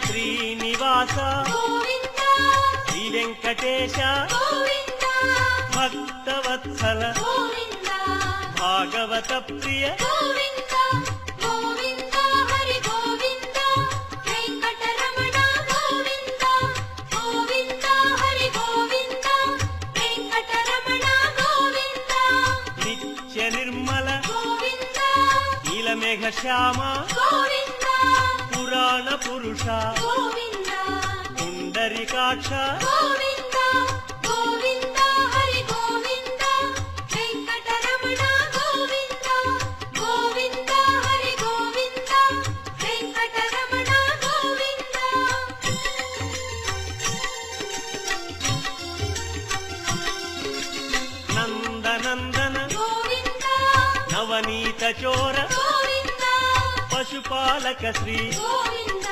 శ్రీనివాస గోవింద శ్రీ వెంకటేశ గోవింద భక్తవత్సల గోవింద భాగవత ప్రియ గోవింద గోవింద హరి గోవింద వెంకటరమణ గోవింద గోవింద హరి గోవింద వెంకటరమణ గోవింద నిత్య నిర్మల గోవింద నీలమేఘ శ్యామ గోవింద పురాణ పురుష గోవింద పుండరీకాక్ష గోవింద గోవింద హరి గోవింద వెంకటరమణ గోవింద గోవింద హరి గోవింద వెంకటరమణ గోవింద నందనందన గోవింద నవనీత చోర గోవింద పశుపాలక శ్రీ గోవింద